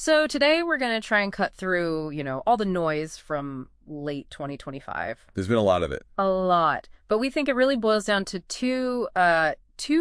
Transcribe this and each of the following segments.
So today we're going to try and cut through, all the noise from late 2025. There's been a lot of it. A lot. But we think it really boils down to two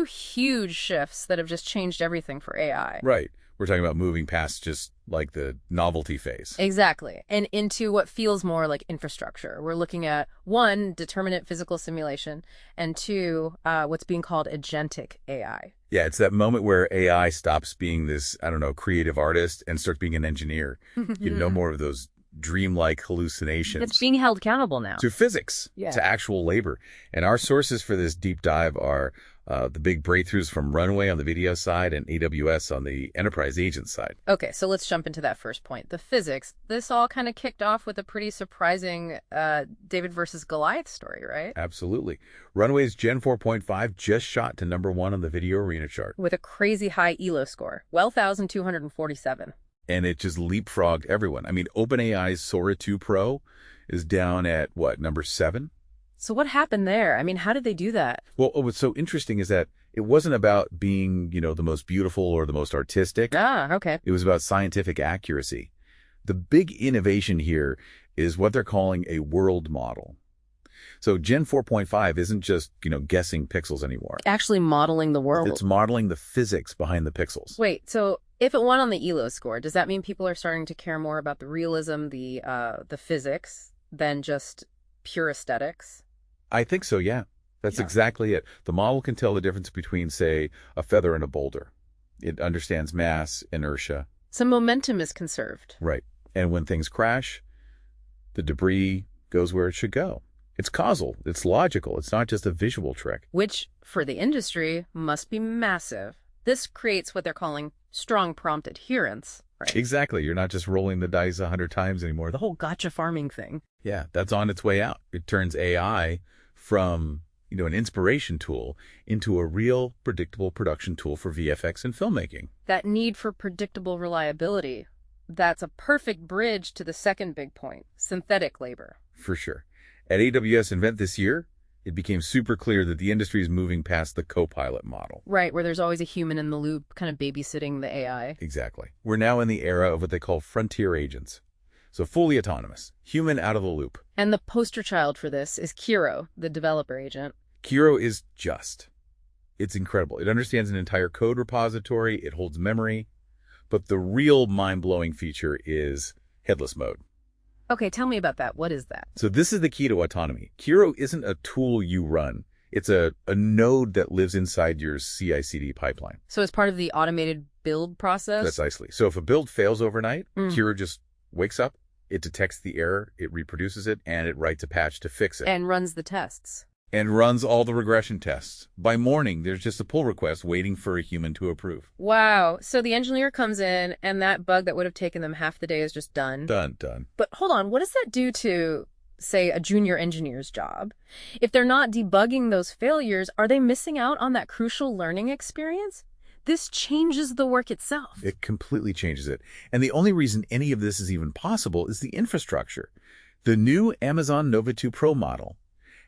huge shifts that have just changed everything for AI. Right. We're talking about moving past just like the novelty phase. Exactly. And into what feels more like infrastructure. We're looking at, one, determinate physical simulation, and two, what's being called agentic AI. Yeah, it's that moment where AI stops being this, creative artist and starts being an engineer. No more of those dreamlike hallucinations. It's being held accountable now. To physics, Yeah. to actual labor. And our sources for this deep dive are the big breakthroughs from Runway on the video side and AWS on the enterprise agent side. Okay, so let's jump into that first point. The physics. This all kind of kicked off with a pretty surprising David versus Goliath story, right? Absolutely. Runway's Gen 4.5 just shot to #1 on the video arena chart. With a crazy high ELO score, 12,247. And it just leapfrogged everyone. I mean, OpenAI's Sora 2 Pro is down at, number 7? So what happened there? I mean, how did they do that? Well, what's so interesting is that it wasn't about being, the most beautiful or the most artistic. Ah, okay. It was about scientific accuracy. The big innovation here is what they're calling a world model. So Gen 4.5 isn't just, guessing pixels anymore. Actually modeling the world. It's modeling the physics behind the pixels. Wait, so if it won on the ELO score, does that mean people are starting to care more about the realism, the physics, than just pure aesthetics? I think so, yeah. That's Yeah. exactly it. The model can tell the difference between, say, a feather and a boulder. It understands mass, inertia. So momentum is conserved. Right. And when things crash, the debris goes where it should go. It's causal. It's logical. It's not just a visual trick. Which, for the industry, must be massive. This creates what they're calling strong prompt adherence, right? Exactly. You're not just rolling the dice 100 times anymore. The whole gotcha farming thing. Yeah, that's on its way out. It turns AI from, an inspiration tool into a real predictable production tool for VFX and filmmaking. That need for predictable reliability, that's a perfect bridge to the second big point, synthetic labor. For sure. At AWS Invent this year, it became super clear that the industry is moving past the co-pilot model. Right, where there's always a human in the loop, kind of babysitting the AI. Exactly. We're now in the era of what they call frontier agents. So fully autonomous, human out of the loop. And the poster child for this is Kiro, the developer agent. Kiro is it's incredible. It understands an entire code repository. It holds memory. But the real mind-blowing feature is headless mode. Okay, tell me about that. What is that? So this is the key to autonomy. Kiro isn't a tool you run. It's a node that lives inside your CI/CD pipeline. So it's part of the automated build process? Precisely. So if a build fails overnight, Kiro just wakes up, it detects the error, it reproduces it, and it writes a patch to fix it. And runs the tests. And runs all the regression tests. By morning, there's just a pull request waiting for a human to approve. Wow. So the engineer comes in, and that bug that would have taken them half the day is just done. Done. But hold on, what does that do to, say, a junior engineer's job? If they're not debugging those failures, are they missing out on that crucial learning experience? This changes the work itself. It completely changes it. And the only reason any of this is even possible is the infrastructure. The new Amazon Nova 2 Pro model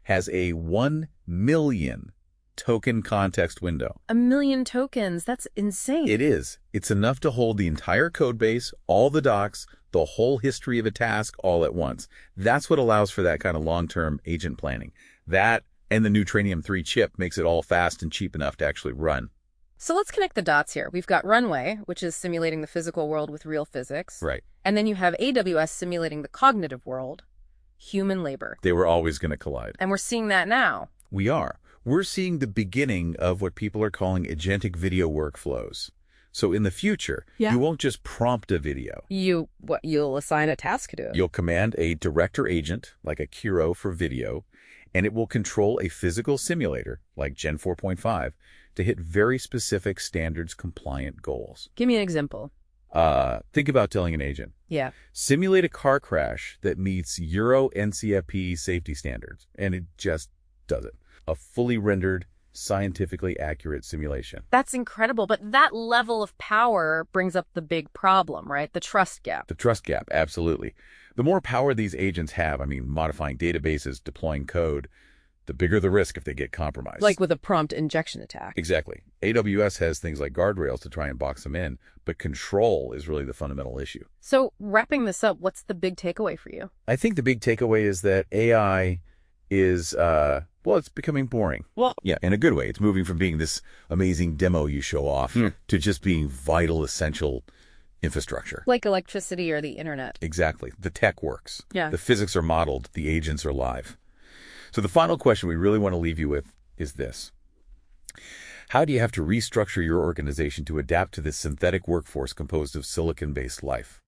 has a 1 million token context window. 1 million tokens. That's insane. It is. It's enough to hold the entire code base, all the docs, the whole history of a task all at once. That's what allows for that kind of long-term agent planning. That and the new Trainium 3 chip makes it all fast and cheap enough to actually run. So let's connect the dots here. We've got Runway, which is simulating the physical world with real physics. Right. And then you have AWS simulating the cognitive world, human labor. They were always going to collide. And we're seeing that now. We are. We're seeing the beginning of what people are calling agentic video workflows. So in the future, Yeah. you won't just prompt a video. You'll assign a task to it. You'll command a director agent, like a Kiro for video, and it will control a physical simulator, like Gen 4.5, to hit very specific standards-compliant goals. Give me an example. Think about telling an agent, Yeah. simulate a car crash that meets Euro NCAP safety standards, and it just does it. A fully rendered, scientifically accurate simulation. That's incredible. But that level of power brings up the big problem, right? The trust gap. The trust gap, absolutely. The more power these agents have, modifying databases, deploying code, the bigger the risk if they get compromised. Like with a prompt injection attack. Exactly. AWS has things like guardrails to try and box them in, but control is really the fundamental issue. So wrapping this up, what's the big takeaway for you? I think the big takeaway is that AI is, well, it's becoming boring. Well, Yeah, in a good way. It's moving from being this amazing demo you show off to just being vital, essential infrastructure. like electricity or the internet. Exactly. The tech works. Yeah. The physics are modeled. The agents are live. So the final question we really want to leave you with is this. How do you have to restructure your organization to adapt to this synthetic workforce composed of silicon-based life?